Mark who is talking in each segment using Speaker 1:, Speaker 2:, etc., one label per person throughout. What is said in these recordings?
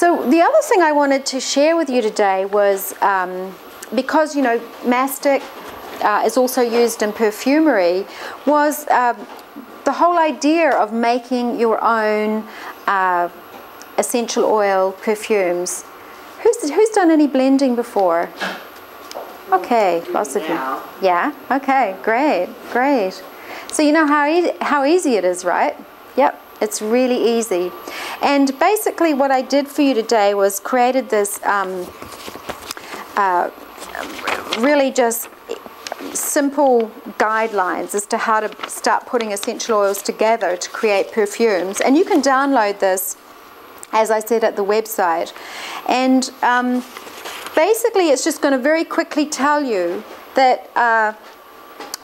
Speaker 1: So the other thing I wanted to share with you today was, because, you know, mastic is also used in perfumery, was the whole idea of making your own essential oil perfumes. Who's done any blending before? Okay, lots of you. Yeah, okay, great, great. So you know how easy it is, right? Yep, it's really easy. And basically what I did for you today was created this really just simple guidelines as to how to start putting essential oils together to create perfumes. And you can download this, as I said, at the website. And basically it's just going to very quickly tell you that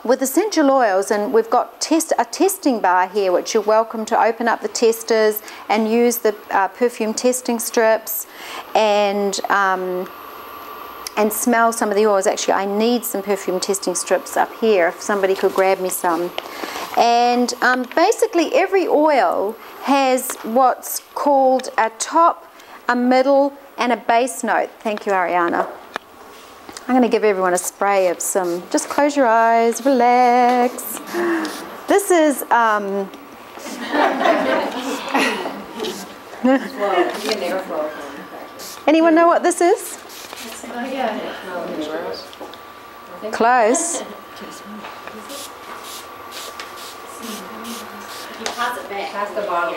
Speaker 1: with essential oils, and we've got a testing bar here which you're welcome to open up the testers and use the perfume testing strips and smell some of the oils. Actually, I need some perfume testing strips up here if somebody could grab me some. And basically every oil has what's called a top, a middle and a base note. Thank you, Ariana. I'm going to give everyone a spray of some, just close your eyes, relax. This is anyone know what this is? Close.
Speaker 2: You pass it back. Pass the bottle.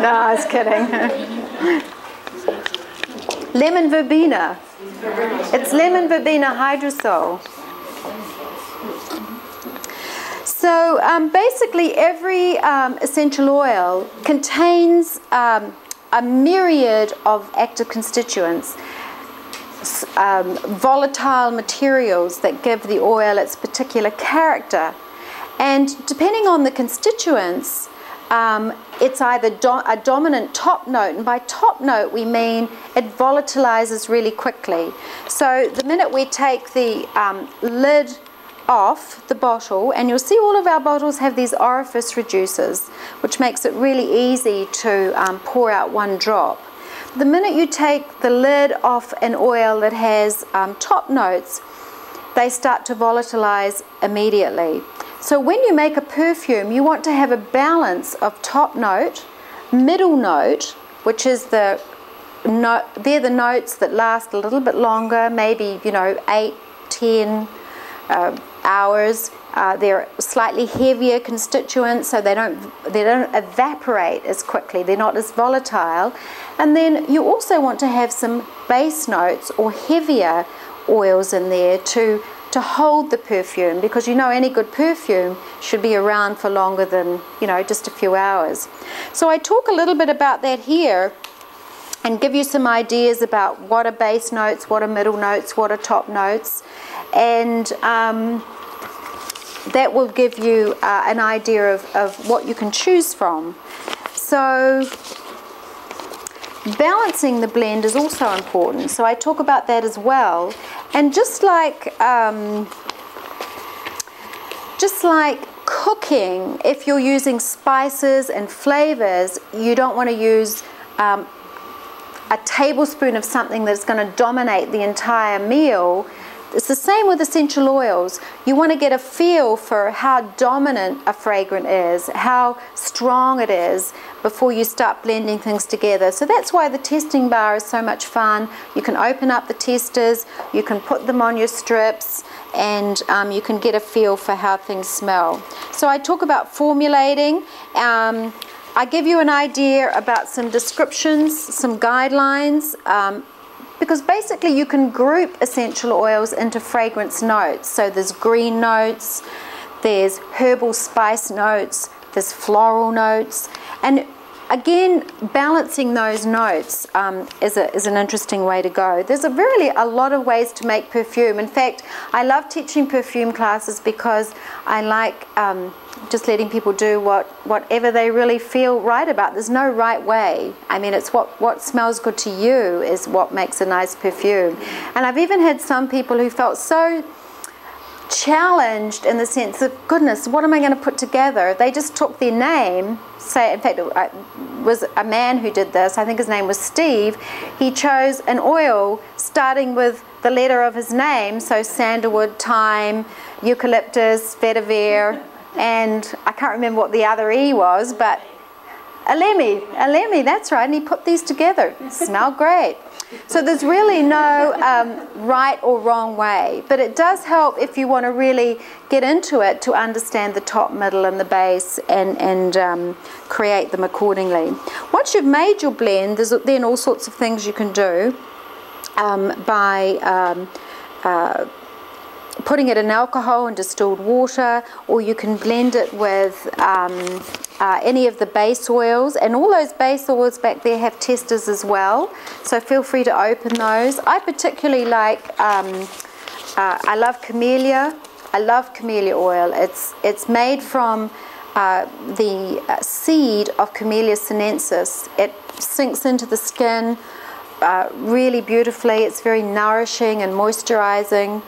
Speaker 1: No, I was kidding. Lemon verbena. It's lemon verbena hydrosol. So basically every essential oil contains a myriad of active constituents, volatile materials that give the oil its particular character. And depending on the constituents, it's either a dominant top note, and by top note we mean it volatilizes really quickly. So the minute we take the lid off the bottle, and you'll see all of our bottles have these orifice reducers, which makes it really easy to pour out one drop. The minute you take the lid off an oil that has top notes, they start to volatilize immediately. So when you make a perfume, you want to have a balance of top note, middle note, which is they're the notes that last a little bit longer, maybe, you know, 8, 10 hours. They're slightly heavier constituents, so they don't evaporate as quickly. They're not as volatile. And then you also want to have some base notes or heavier oils in there to hold the perfume, because you know any good perfume should be around for longer than, you know, just a few hours. So I talk a little bit about that here and give you some ideas about what are base notes, what are middle notes, what are top notes, and that will give you an idea of what you can choose from. So balancing the blend is also important, so I talk about that as well. And just like cooking, if you're using spices and flavors, you don't want to use a tablespoon of something that's going to dominate the entire meal. It's the same with essential oils. You want to get a feel for how dominant a fragrance is, how strong it is, before you start blending things together. So that's why the testing bar is so much fun. You can open up the testers, you can put them on your strips, and you can get a feel for how things smell. So I talk about formulating. I give you an idea about some descriptions, some guidelines, because basically you can group essential oils into fragrance notes. So there's green notes, there's herbal spice notes, there's floral notes, and again, balancing those notes is an interesting way to go. There's really a lot of ways to make perfume. In fact, I love teaching perfume classes because I like just letting people do whatever they really feel right about. There's no right way. I mean, it's what smells good to you is what makes a nice perfume. And I've even had some people who felt so challenged in the sense of, goodness, what am I going to put together? They just took their name, say, in fact, it was a man who did this, I think his name was Steve. He chose an oil starting with the letter of his name, so sandalwood, thyme, eucalyptus, vetiver, and I can't remember what the other E was, but Alemi, that's right, and he put these together. Smell great. So there's really no right or wrong way, but it does help if you want to really get into it to understand the top, middle, and the base, and create them accordingly. Once you've made your blend, there's then all sorts of things you can do by putting it in alcohol and distilled water, or you can blend it with any of the base oils, and all those base oils back there have testers as well, so feel free to open those. I particularly like, I love Camellia. I love Camellia oil. It's made from the seed of Camellia sinensis. It sinks into the skin really beautifully. It's very nourishing and moisturizing.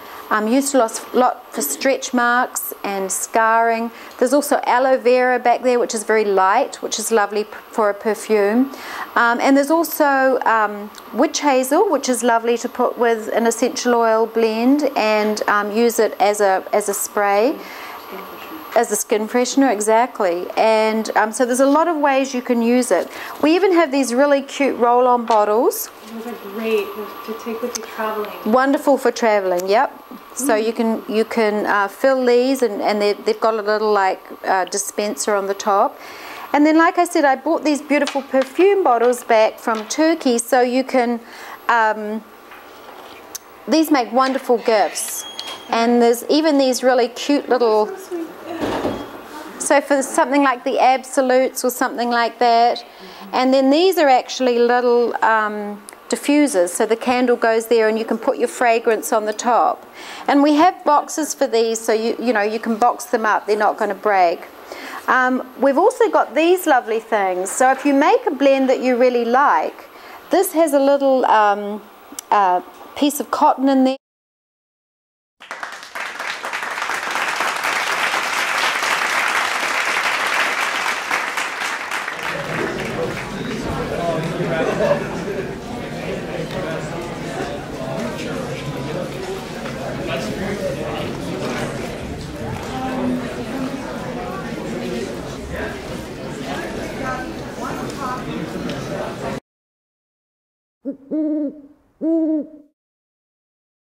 Speaker 1: Used a lot for stretch marks and scarring. There's also aloe vera back there, which is very light, which is lovely for a perfume. And there's also witch hazel, which is lovely to put with an essential oil blend and use it as a spray. As a skin freshener, exactly. And so there's a lot of ways you can use it. We even have these really cute roll-on bottles.
Speaker 2: Those are great to take with you traveling.
Speaker 1: Wonderful for traveling, yep. So you can fill these, and they've got a little like dispenser on the top. And then, like I said, I bought these beautiful perfume bottles back from Turkey, so you can, these make wonderful gifts. And there's even these really cute little, so for something like the Absolutes or something like that. And then these are actually little diffusers, so the candle goes there and you can put your fragrance on the top. And we have boxes for these, so you know, you can box them up, they're not going to break. We've also got these lovely things. So if you make a blend that you really like, this has a little piece of cotton in there.